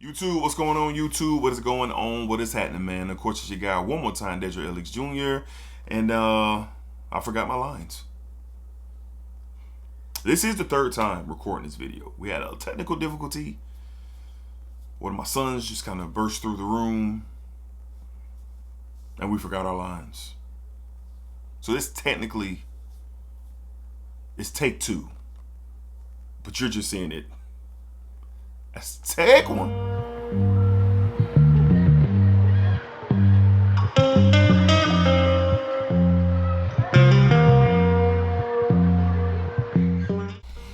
YouTube, what's going on, YouTube? What is going on? What is happening, man? Of course, it's your guy one more time, DEDRICKHICKSJR. And I forgot my lines. This is the third time recording this video. We had a technical difficulty. One of my sons just kind of burst through the room. And we forgot our lines. So this technically is take two. But you're just seeing it as take one.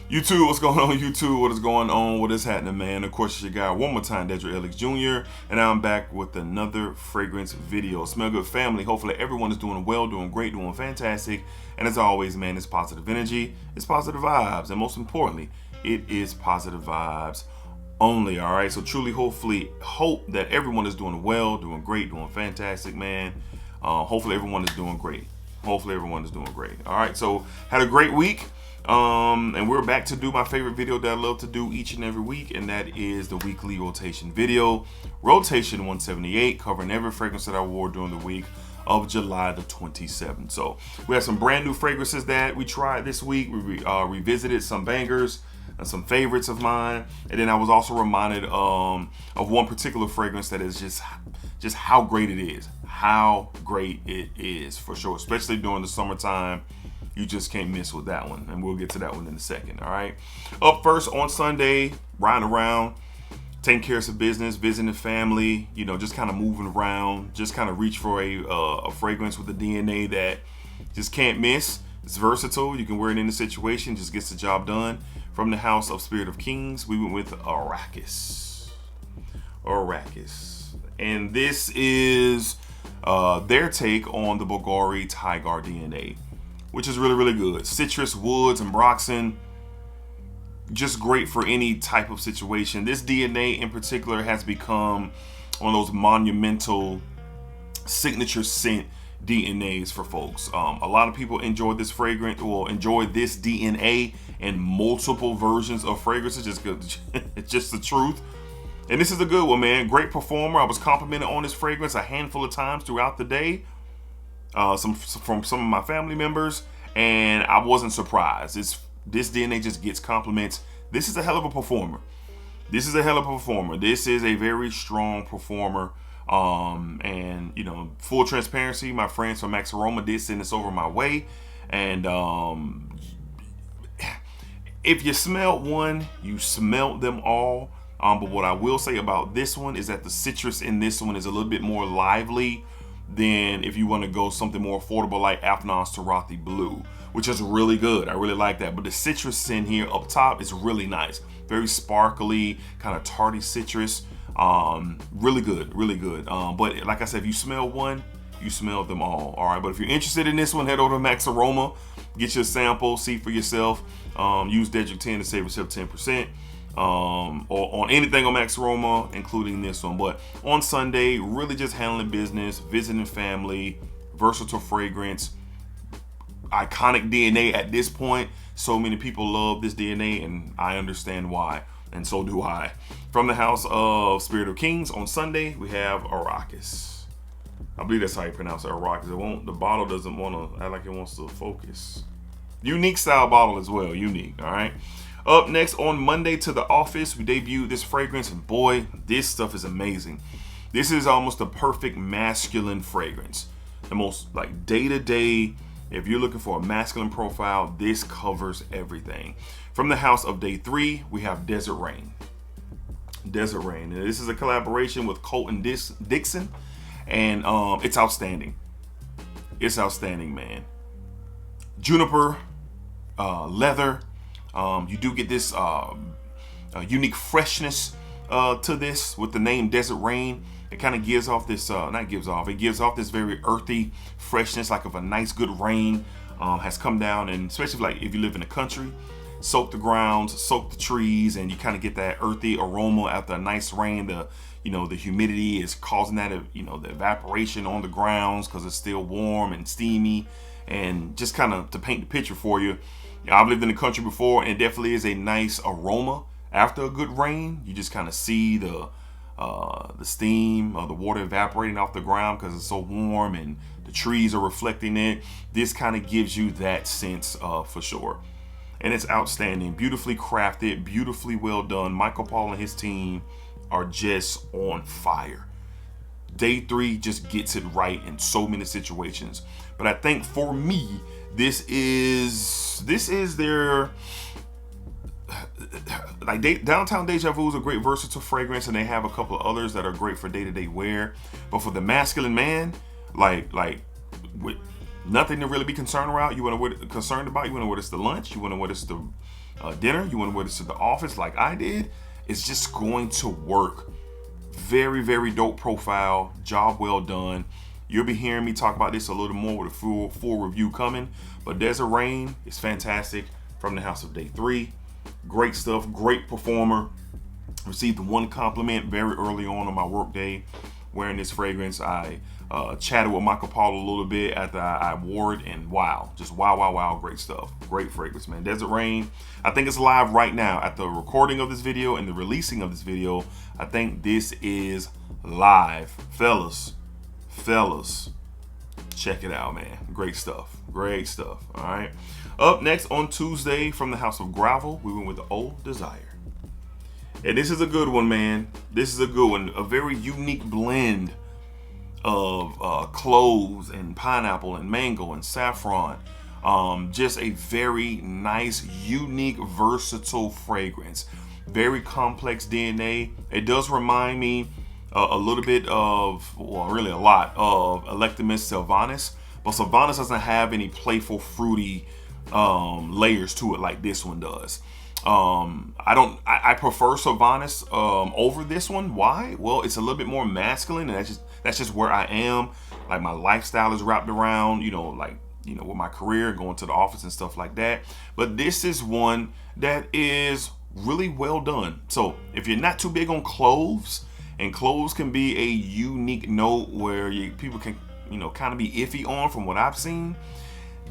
YouTube, what's going on, YouTube? What is going on? What is happening, man? Of course, it's your guy one more time, DEDRICKHICKSJR, and I'm back with another fragrance video. Smell good, family. Hopefully everyone is doing well, doing great, doing fantastic. And as always, man, it's positive energy, it's positive vibes, and most importantly, it is positive vibes only. All right, so truly, hope that everyone is doing well, doing great, doing fantastic, man. Hopefully everyone is doing great. Hopefully everyone is doing great. All right, so had a great week. And we're back to do my favorite video that I love to do each and every week, and that is the weekly rotation video, rotation 178, covering every fragrance that I wore during the week of July the 27th. So we have some brand new fragrances that we tried this week. We revisited some bangers and some favorites of mine, and then I was also reminded of one particular fragrance that is just how great it is. How great it is, for sure, especially during the summertime. You just can't miss with that one, and we'll get to that one in a second. All right, up first on Sunday, riding around, taking care of some business, visiting the family, you know, just kind of moving around, just kind of reach for a fragrance with the DNA that just can't miss. It's versatile, you can wear it in the situation, just gets the job done. From the house of Spirit of Kings, we went with Arrakis, and this is their take on the Bulgari Tigar DNA, which is really, really good. Citrus, woods, and Ambroxan, just great for any type of situation. This DNA in particular has become one of those monumental signature scent DNAs for folks. A lot of people enjoy this fragrance, or enjoy this DNA in multiple versions of fragrances. Just good. It's just the truth. And this is a good one, man. Great performer. I was complimented on this fragrance a handful of times throughout the day. From some of my family members, and I wasn't surprised. This DNA just gets compliments. This is a hell of a performer. This is a very strong performer. And you know, full transparency, my friends from Max Aroma did send this over my way, and if you smelled one, you smelled them all. But what I will say about this one is that the citrus in this one is a little bit more lively than if you want to go something more affordable like Afnan's Tarathi Blue, which is really good. I really like that. But the citrus in here up top is really nice. Very sparkly, kind of tarty citrus. Really good. But like I said, if you smell one, you smell them all. All right, but if you're interested in this one, head over to Max Aroma, get your sample, see for yourself. Use Dedrick 10 to save yourself 10%. Or on anything on Max Aroma, including this one. But on Sunday, really just handling business, visiting family, versatile fragrance, iconic DNA at this point. So many people love this DNA, and I understand why, and so do I. From the house of Spirit of Kings on Sunday, we have Arrakis. I believe that's how you pronounce it, Arrakis. The bottle doesn't want to act like it wants to focus. Unique style bottle as well, unique, all right? Up next on Monday, to the office, we debuted this fragrance, and boy, this stuff is amazing. This is almost the perfect masculine fragrance. The most like day-to-day, if you're looking for a masculine profile, this covers everything. From the house of Day 3, we have Desert Rain. And this is a collaboration with Colton Dixon, and it's outstanding. It's outstanding, man. Juniper, leather. You do get this unique freshness to this with the name Desert Rain. It kind of gives off this, it gives off this very earthy freshness, like if a nice good rain has come down, and especially like if you live in the country, soak the grounds, soak the trees, and you kind of get that earthy aroma after a nice rain. The humidity is causing that, the evaporation on the grounds because it's still warm and steamy, and just kind of to paint the picture for you. I've lived in the country before, and it definitely is a nice aroma after a good rain. You just kind of see the the steam or the water evaporating off the ground because it's so warm and the trees are reflecting it. This kind of gives you that sense for sure. And it's outstanding, beautifully crafted, beautifully well done. Michael Paul and his team are just on fire. Day 3 just gets it right in so many situations. But I think for me, this is their Downtown Deja Vu is a great versatile fragrance, and they have a couple of others that are great for day-to-day wear. But for the masculine man, like with nothing to really be concerned about, you want to wear concerned about, you want to wear this to lunch, you want to wear this to dinner, you want to wear this to the office like I did, it's just going to work. Very, very dope profile, job well done. You'll be hearing me talk about this a little more with a full review coming. But Desert Rain is fantastic from the house of Day 3. Great stuff, great performer. Received one compliment very early on my work day wearing this fragrance. I chatted with Michael Paul a little bit after I wore it, and wow, just wow, great stuff. Great fragrance, man. Desert Rain, I think it's live right now at the recording of this video and the releasing of this video. I think this is live. Fellas, check it out, man. Great stuff, all right. Up next on Tuesday from the house of Gravel, we went with the Old Desire. And this is a good one, man. This is a good one. A very unique blend of cloves and pineapple and mango and saffron. Just a very nice, unique, versatile fragrance. Very complex DNA. It does remind me a little bit of, well, really a lot of Electimus Sylvanas, but Sylvanas doesn't have any playful, fruity layers to it like this one does. I prefer Sylvanas over this one. Why? Well, it's a little bit more masculine, and that's just where I am. Like, my lifestyle is wrapped around, with my career, going to the office and stuff like that. But this is one that is really well done. So if you're not too big on cloves, and cloves can be a unique note where people can, kind of be iffy on from what I've seen,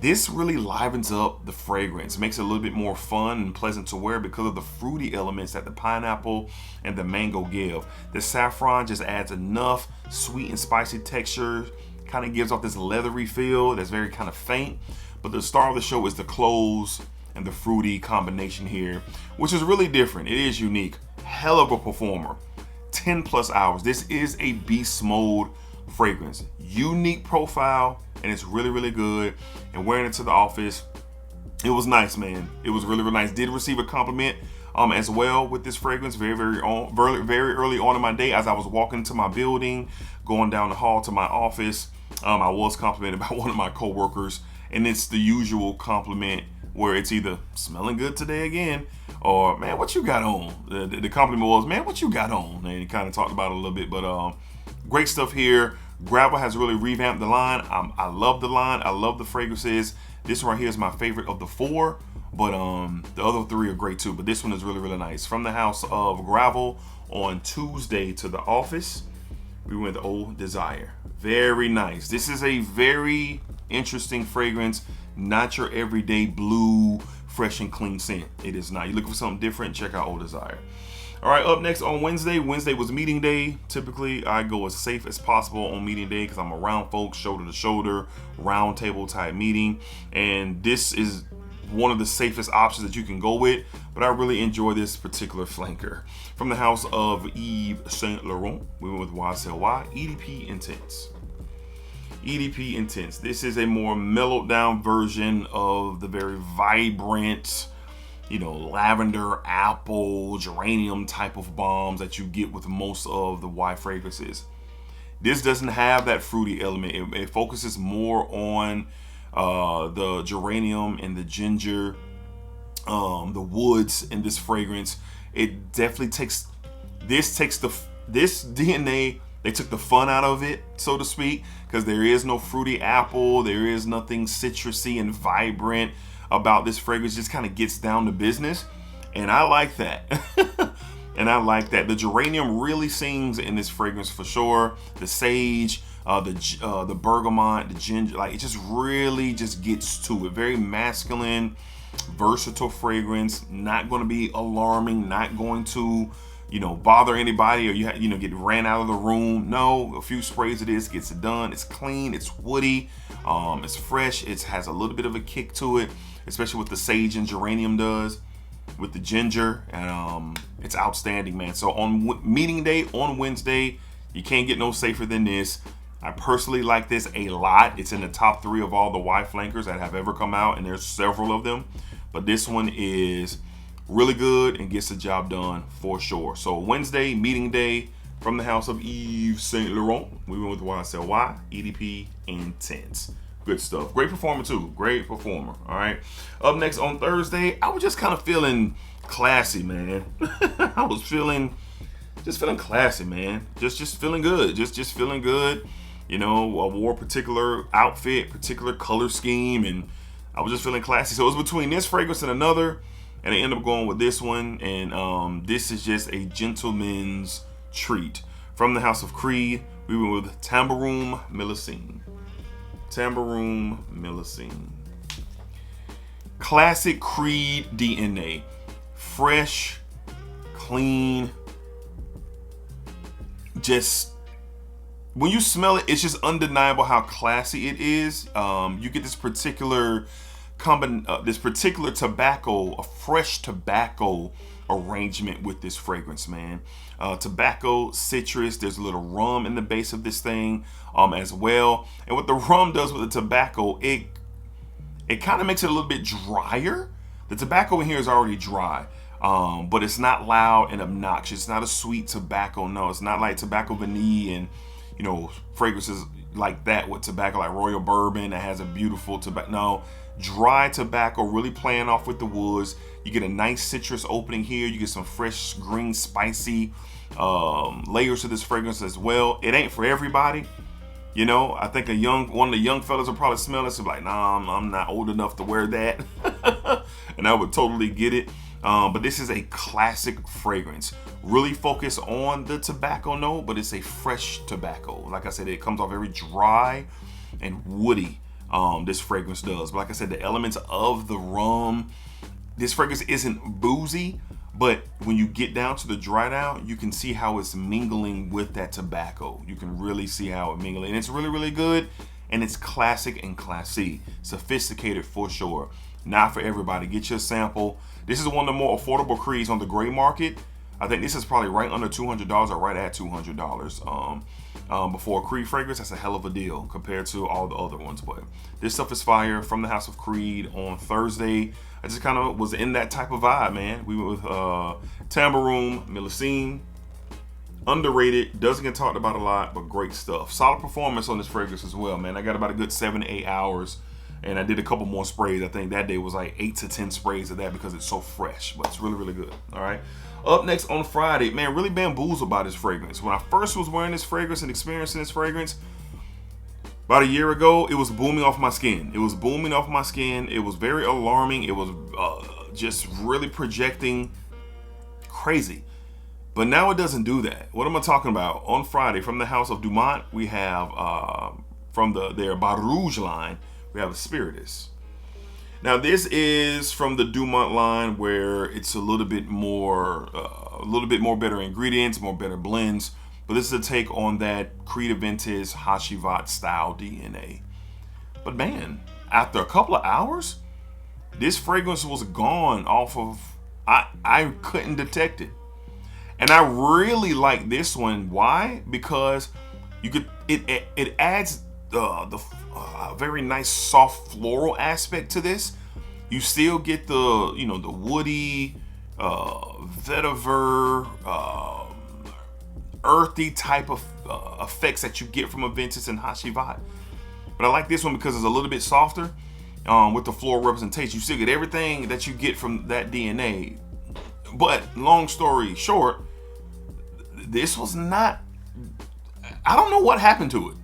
this really livens up the fragrance, makes it a little bit more fun and pleasant to wear because of the fruity elements that the pineapple and the mango give. The saffron just adds enough sweet and spicy texture, kind of gives off this leathery feel that's very kind of faint. But the star of the show is the cloves and the fruity combination here, which is really different. It is unique. Hell of a performer. 10+ hours. This is a beast mode fragrance. Unique profile, and it's really, really good. And wearing it to the office, it was nice, man. It was really, really nice. Did receive a compliment as well with this fragrance very early on in my day as I was walking to my building, going down the hall to my office. I was complimented by one of my coworkers, and it's the usual compliment where it's either smelling good today again, or man, what you got on? The compliment was, man, what you got on? And he kind of talked about it a little bit, but great stuff here. Gravel has really revamped the line. I love the line. I love the fragrances. This one right here is my favorite of the 4, but the other 3 are great too. But this one is really, really nice. From the house of Gravel on Tuesday to the office, we went with Old Desire. Very nice. This is a very interesting fragrance. Not your everyday blue, fresh and clean scent. It is not. You're looking for something different, check out Old Desire. All right, up next on Wednesday. Wednesday was meeting day. Typically, I go as safe as possible on meeting day because I'm around folks, shoulder to shoulder, round table type meeting. And this is one of the safest options that you can go with, but I really enjoy this particular flanker. From the house of Yves Saint Laurent, we went with YSLY, EDP Intense. EDP Intense. This is a more mellowed down version of the very vibrant, lavender, apple, geranium type of bombs that you get with most of the Y fragrances. This doesn't have that fruity element. It focuses more on the geranium and the ginger, the woods in this fragrance. It definitely takes this DNA. They took the fun out of it, so to speak, because there is no fruity apple. There is nothing citrusy and vibrant about this fragrance. Just kind of gets down to business, and I like that. The geranium really sings in this fragrance for sure. The sage, the bergamot, the ginger, like it just really just gets to it. Very masculine, versatile fragrance. Not going to be alarming. Not going to bother anybody, or you get ran out of the room. No, a few sprays of this gets it done. It's clean, it's woody, it's fresh, it has a little bit of a kick to it, especially with the sage and geranium does, with the ginger, and it's outstanding, man. So on meeting day on Wednesday, you can't get no safer than this. I personally like this a lot. It's in the top 3 of all the Y flankers that have ever come out, and there's several of them, but this one is really good and gets the job done for sure. So Wednesday, meeting day, from the house of Yves Saint Laurent. We went with YSLY, EDP Intense. Good stuff. Great performer too. Great performer. All right. Up next on Thursday, I was just kind of feeling classy, man. I was feeling classy, man. Just feeling good. Just feeling good. I wore a particular outfit, particular color scheme, and I was just feeling classy. So it was between this fragrance and another, and I ended up going with this one. And this is just a gentleman's treat. From the house of Creed, we went with Tambourine Mélissine. Tambourine Mélissine. Classic Creed DNA. Fresh, clean, just when you smell it, it's just undeniable how classy it is. You get this particular tobacco, a fresh tobacco arrangement with this fragrance, man. Tobacco, citrus, there's a little rum in the base of this thing as well. And what the rum does with the tobacco, it kind of makes it a little bit drier. The tobacco in here is already dry, but it's not loud and obnoxious. It's not a sweet tobacco. No, it's not like tobacco vanille and fragrances like that with tobacco, like Royal Bourbon that has a beautiful tobacco. No, dry tobacco, really playing off with the woods. You get a nice citrus opening here. You get some fresh, green, spicy layers to this fragrance as well. It ain't for everybody. I think one of the young fellas will probably smell this and be like, nah, I'm not old enough to wear that. And I would totally get it. But this is a classic fragrance. Really focus on the tobacco note, but it's a fresh tobacco. Like I said, it comes off very dry and woody. This fragrance does. But like I said, the elements of the rum, this fragrance isn't boozy, but when you get down to the dry down, you can see how it's mingling with that tobacco. You can really see how it mingles. And it's really, really good. And it's classic and classy. Sophisticated for sure. Not for everybody. Get your sample. This is one of the more affordable Creeds on the gray market. I think this is probably right under $200 or right at $200. Before a Creed fragrance, that's a hell of a deal compared to all the other ones. But this stuff is fire. From the house of Creed on Thursday. I just kind of was in that type of vibe, man. We went with Tambourine Mélissine. Underrated, doesn't get talked about a lot, but great stuff. Solid performance on this fragrance as well, man. I got about a good 7 to 8 hours. And I did a couple more sprays. I think that day was like 8 to 10 sprays of that because it's so fresh. But it's really, really good. All right. Up next on Friday, man, really bamboozled by this fragrance. When I first was wearing this fragrance and experiencing this fragrance, about a year ago, it was booming off my skin. It was booming off my skin. It was very alarming. It was just really projecting crazy. But now it doesn't do that. What am I talking about? On Friday, from the house of Dumont, we have from their Barouge line, we have a Spiritus. Now this is from the Dumont line where it's a little bit more better ingredients, more better blends. But this is a take on that Creed Aventus Hashivat style DNA. But man, after a couple of hours, this fragrance was gone off of, I couldn't detect it. And I really like this one. Why? Because it adds the very nice soft floral aspect to this. You still get the the woody, vetiver, earthy type of effects that you get from Aventus and Hashivat. But I like this one because it's a little bit softer with the floral representation. You still get everything that you get from that DNA. But long story short, this was not, I don't know what happened to it.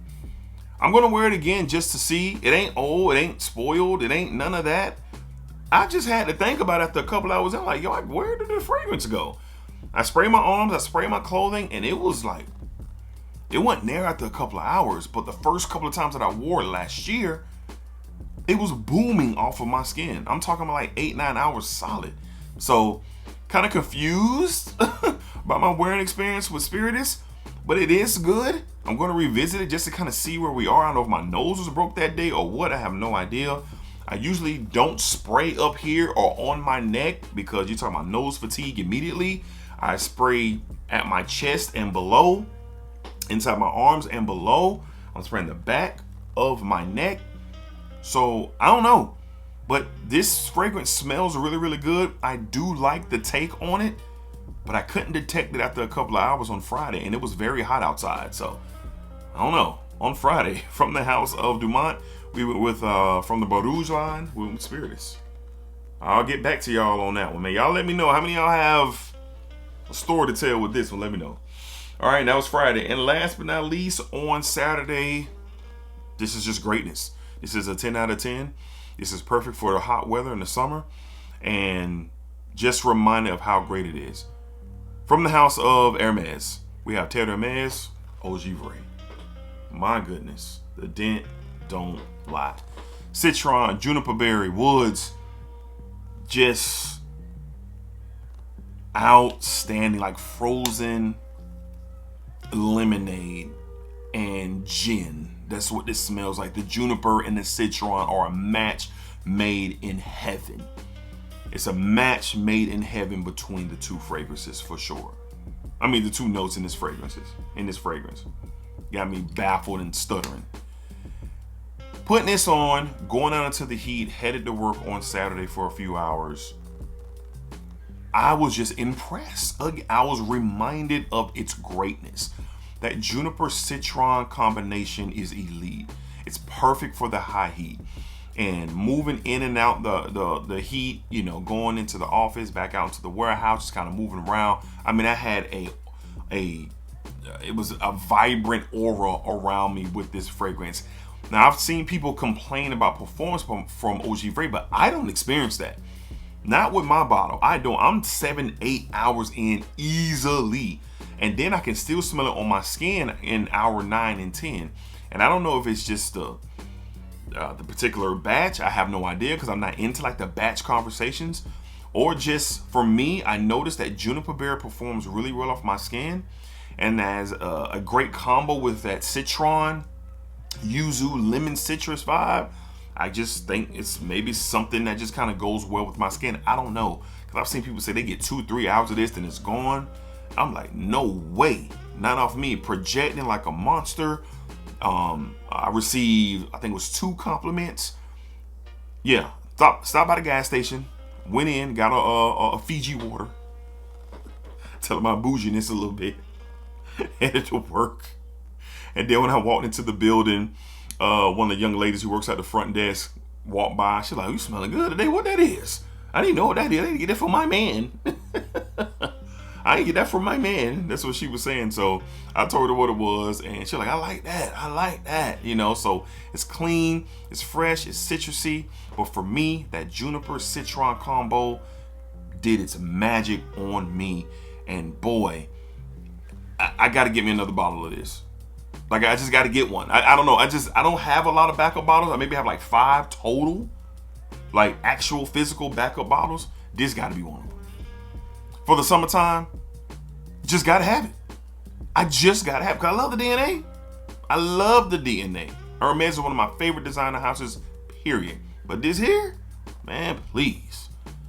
I'm gonna wear it again just to see. It ain't old, it ain't spoiled, it ain't none of that. I just had to think about it after a couple hours. I'm like, yo, where did the fragrance go? I spray my arms, I spray my clothing, and it was like, it wasn't there after a couple of hours. But the first couple of times that I wore it last year, it was booming off of my skin. I'm talking about like 8-9 hours solid. So kind of confused about my wearing experience with Spiritus, but it is good. I'm going to revisit it just to kind of see where we are. I don't know if my nose was broke that day or what. I have no idea. I usually don't spray up here or on my neck because you're talking about nose fatigue immediately. I spray at my chest and below, inside my arms and below. I'm spraying the back of my neck. So I don't know, but this fragrance smells really, really good. I do like the take on it, but I couldn't detect it after a couple of hours on Friday, and it was very hot outside. So I don't know. On Friday, from the house of Dumont, we went with, from the Barouge line, we went with Spiritus. I'll get back to y'all on that one, man. Y'all let me know how many of y'all have a story to tell with this one. Let me know. All right, that was Friday. And last but not least, on Saturday, this is just greatness. This is a 10 out of 10. This is perfect for the hot weather in the summer. And just reminded of how great it is. From the house of Hermes, we have Terre Hermes, OG Vray. My goodness, the dent don't lie. Citron, juniper berry, woods, just outstanding, like frozen lemonade and gin. That's what this smells like. The juniper and the citron are a match made in heaven. It's a match made in heaven between the two fragrances for sure. I mean, the two notes in this fragrance. Got me baffled and stuttering. Putting this on, going out into the heat, headed to work on Saturday for a few hours. I was just impressed. I was reminded of its greatness. That juniper citron combination is elite. It's perfect for the high heat. And moving in and out the heat, you know, going into the office, back out into the warehouse, just kind of moving around. I mean, I had it was a vibrant aura around me with this fragrance. Now, I've seen people complain about performance from OG Vray, but I don't experience that. Not with my bottle. I don't. I'm 7-8 hours in easily. And then I can still smell it on my skin in hour 9 and 10. And I don't know if it's just the particular batch. I have no idea because I'm not into like the batch conversations. Or just for me, I noticed that juniper berry performs really well off my skin. And as a great combo with that citron, yuzu, lemon citrus vibe, I just think it's maybe something that just kind of goes well with my skin. I don't know. Because I've seen people say they get 2-3 hours of this and it's gone. I'm like, no way. Not off me. Projecting like a monster. I received, I think it was 2 compliments. Yeah. Stopped by the gas station. Went in, got a Fiji water. Telling my bouginess a little bit. Headed to work. And then when I walked into the building, one of the young ladies who works at the front desk walked by. She's like, "You smelling good today? What that is?" I didn't know what that is. I didn't get that from my man. I didn't get that from my man. That's what she was saying. So I told her what it was, and she's like, "I like that. I like that." You know, so it's clean, it's fresh, it's citrusy. But for me, that juniper citron combo did its magic on me. And boy, I got to get me another bottle of this. Like, I just got to get one. I don't know. I don't have a lot of backup bottles. I maybe have like 5 total, like actual physical backup bottles. This got to be one of them. For the summertime, just got to have it. I just got to have it because I love the DNA. I love the DNA. Hermes is one of my favorite designer houses, period. But this here, man, please.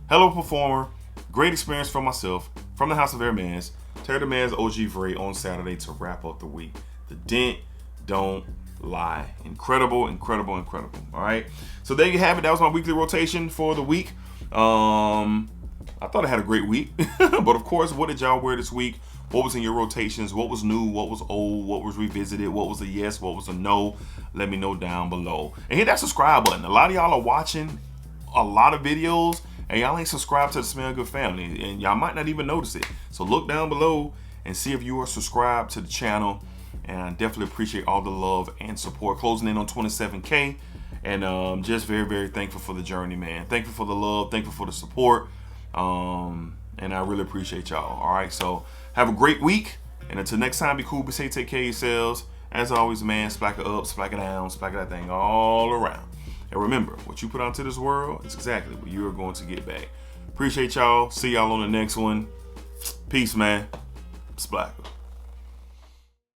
Hello performer. Great experience for myself. From the house of Hermes. Terre Hermes OG Vray on Saturday to wrap up the week. The dent don't lie. Incredible, incredible, incredible. All right. So there you have it. That was my weekly rotation for the week. I thought I had a great week. But of course, what did y'all wear this week? What was in your rotations? What was new? What was old? What was revisited? What was a yes? What was a no? Let me know down below. And hit that subscribe button. A lot of y'all are watching a lot of videos and y'all ain't subscribed to the Smell Good family. And y'all might not even notice it. So look down below and see if you are subscribed to the channel. And I definitely appreciate all the love and support. Closing in on 27K. And just very, very thankful for the journey, man. Thankful for the love. Thankful for the support. And I really appreciate y'all. All right. So have a great week. And until next time, be cool, be safe, take care of yourselves. As always, man, splack it up, splack it down, splack that thing all around. And remember, what you put out to this world is exactly what you are going to get back. Appreciate y'all. See y'all on the next one. Peace, man. Splacker.